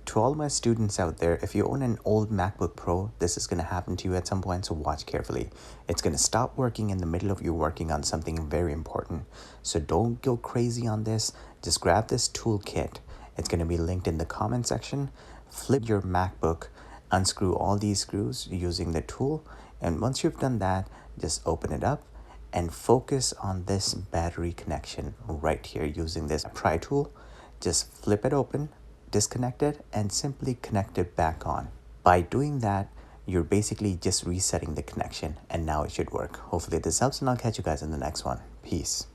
To all my students out there, if you own an old MacBook Pro, this is going to happen to you at some point, so watch carefully. It's going to stop working in the middle of you working on something very important. So don't go crazy on this. Just grab this toolkit. It's going to be linked in the comment section. Flip your MacBook, unscrew all these screws using the tool. And once you've done that, just open it up and focus on this battery connection right here using this pry tool. Just flip it open, disconnect it, and simply connect it back on. By doing that, you're basically just resetting the connection, and now it should work. Hopefully this helps, and I'll catch you guys in the next one. Peace.